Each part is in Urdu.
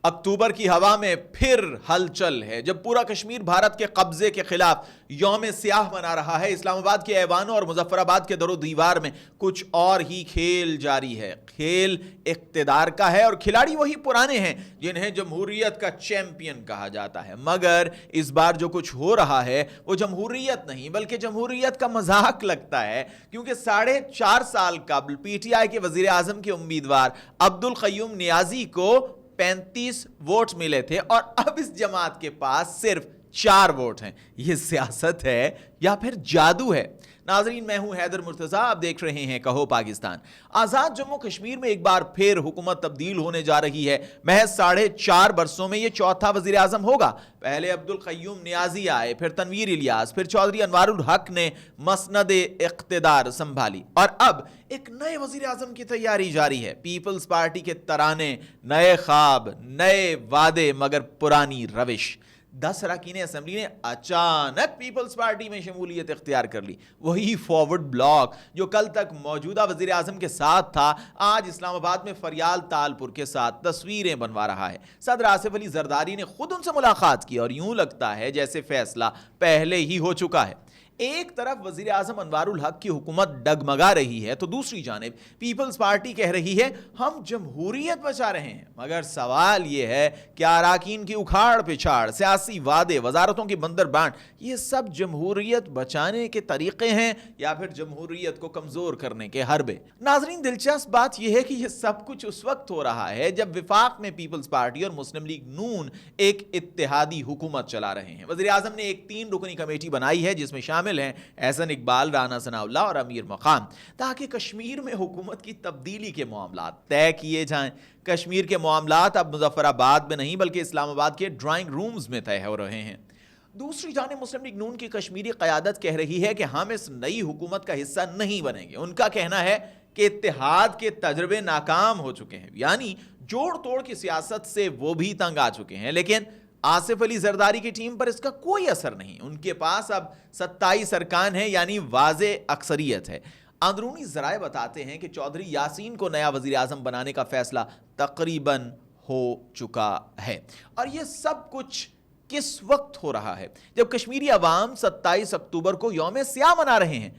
اکتوبر کی ہوا میں پھر ہلچل ہے جب پورا کشمیر بھارت کے قبضے کے خلاف یوم سیاہ منا رہا ہے۔ اسلام آباد کے ایوانوں اور مظفر آباد کے در و دیوار میں کچھ اور ہی کھیل جاری ہے۔ کھیل اقتدار کا ہے اور کھلاڑی وہی پرانے ہیں جنہیں جمہوریت کا چیمپئن کہا جاتا ہے، مگر اس بار جو کچھ ہو رہا ہے وہ جمہوریت نہیں بلکہ جمہوریت کا مذاق لگتا ہے، کیونکہ 4.5 سال قبل پی ٹی آئی کے وزیر اعظم کے امیدوار عبدالقیوم نیازی کو 35 ووٹ ملے تھے اور اب اس جماعت کے پاس صرف 4 ووٹ ہیں۔ یہ سیاست ہے یا پھر جادو ہے؟ ناظرین، میں ہوں حیدر مرتضیٰ، آپ دیکھ رہے ہیں کہو پاکستان۔ آزاد جموں کشمیر میں ایک بار پھر حکومت تبدیل ہونے جا رہی ہے۔ محض 4.5 برسوں میں یہ چوتھا وزیر اعظم ہوگا۔ پہلے عبدالقیوم نیازی آئے، پھر تنویر الیاس، پھر چودھری انوار الحق نے مسند اقتدار سنبھالی اور اب ایک نئے وزیر اعظم کی تیاری جاری ہے۔ پیپلز پارٹی کے ترانے، نئے خواب، نئے وعدے، مگر پرانی روش۔ 10 اراکین اسمبلی نے اچانک پیپلز پارٹی میں شمولیت اختیار کر لی۔ وہی فارورڈ بلاک جو کل تک موجودہ وزیر اعظم کے ساتھ تھا، آج اسلام آباد میں فریال تالپور کے ساتھ تصویریں بنوا رہا ہے۔ صدر آصف علی زرداری نے خود ان سے ملاقات کی اور یوں لگتا ہے جیسے فیصلہ پہلے ہی ہو چکا ہے۔ ایک طرف وزیر اعظم انوار الحق کی حکومت ڈگمگا رہی ہے تو دوسری جانب پیپلز پارٹی کہہ رہی ہے ہم جمہوریت بچا رہے ہیں، مگر سوال یہ ہے کہ اراکین کی اکھاڑ پچھاڑ، سیاسی وعدے، وزارتوں کی بندر بانٹ، یہ سب جمہوریت بچانے کے طریقے ہیں یا پھر جمہوریت کو کمزور کرنے کے حربے؟ ناظرین، دلچسپ بات یہ ہے کہ یہ سب کچھ اس وقت ہو رہا ہے جب وفاق میں پیپلز پارٹی اور مسلم لیگ نون ایک اتحادی حکومت چلا رہے ہیں۔ وزیر اعظم نے ایک 3 رکنی کمیٹی بنائی ہے جس میں شامل ہیں احسن اقبال، رانا ثناء اللہ اور امیر مقام، تاکہ کشمیر میں حکومت کی تبدیلی کے معاملات طے کیے جائیں۔ کشمیر کے معاملات اب مظفر آباد میں نہیں بلکہ اسلام آباد کے ڈرائنگ رومز میں طے ہو رہے ہیں۔ دوسری جانب مسلم لیگ نون کی کشمیری قیادت کہہ رہی ہے کہ ہم اس نئی حکومت کا حصہ نہیں بنیں گے۔ ان کا کہنا ہے کہ اتحاد کے تجربے ناکام ہو چکے ہیں، یعنی جوڑ توڑ کی سیاست سے وہ بھی تنگ آ چکے ہیں، لیکن آصف علی زرداری کی ٹیم پر اس کا کوئی اثر نہیں۔ ان کے پاس اب 27 ارکان ہیں، یعنی واضح اکثریت ہے۔ اندرونی ذرائع بتاتے ہیں کہ چودھری یاسین کو نیا وزیر اعظم بنانے کا فیصلہ تقریباً ہو چکا ہے، اور یہ سب کچھ کس وقت ہو رہا ہے؟ جب کشمیری عوام 27 اکتوبر کو یوم سیاہ منا رہے ہیں،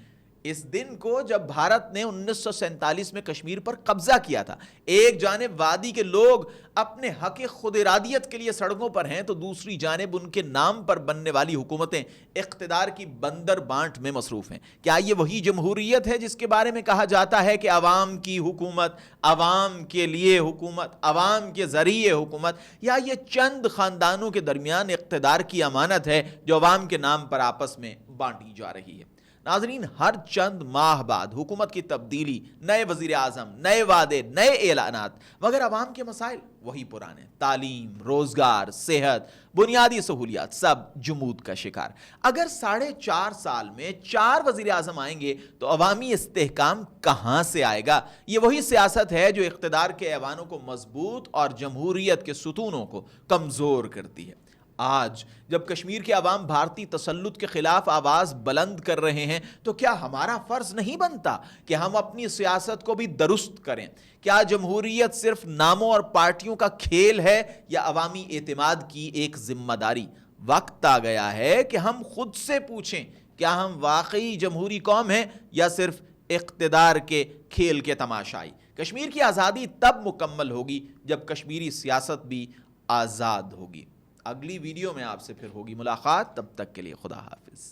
اس دن کو جب بھارت نے 1947 میں کشمیر پر قبضہ کیا تھا۔ ایک جانب وادی کے لوگ اپنے حق خود ارادیت کے لیے سڑکوں پر ہیں تو دوسری جانب ان کے نام پر بننے والی حکومتیں اقتدار کی بندر بانٹ میں مصروف ہیں۔ کیا یہ وہی جمہوریت ہے جس کے بارے میں کہا جاتا ہے کہ عوام کی حکومت، عوام کے لیے حکومت، عوام کے ذریعے حکومت، یا یہ چند خاندانوں کے درمیان اقتدار کی امانت ہے جو عوام کے نام پر آپس میں بانٹی جا رہی ہے؟ ناظرین، ہر چند ماہ بعد حکومت کی تبدیلی، نئے وزیر اعظم، نئے وعدے، نئے اعلانات، مگر عوام کے مسائل وہی پرانے۔ تعلیم، روزگار، صحت، بنیادی سہولیات سب جمود کا شکار۔ اگر 4.5 سال میں 4 وزیر اعظم آئیں گے تو عوامی استحکام کہاں سے آئے گا؟ یہ وہی سیاست ہے جو اقتدار کے ایوانوں کو مضبوط اور جمہوریت کے ستونوں کو کمزور کرتی ہے۔ آج جب کشمیر کے عوام بھارتی تسلط کے خلاف آواز بلند کر رہے ہیں تو کیا ہمارا فرض نہیں بنتا کہ ہم اپنی سیاست کو بھی درست کریں؟ کیا جمہوریت صرف ناموں اور پارٹیوں کا کھیل ہے یا عوامی اعتماد کی ایک ذمہ داری؟ وقت آ گیا ہے کہ ہم خود سے پوچھیں، کیا ہم واقعی جمہوری قوم ہیں یا صرف اقتدار کے کھیل کے تماشائی؟ کشمیر کی آزادی تب مکمل ہوگی جب کشمیری سیاست بھی آزاد ہوگی۔ اگلی ویڈیو میں آپ سے پھر ہوگی ملاقات، تب تک کے لیے خدا حافظ۔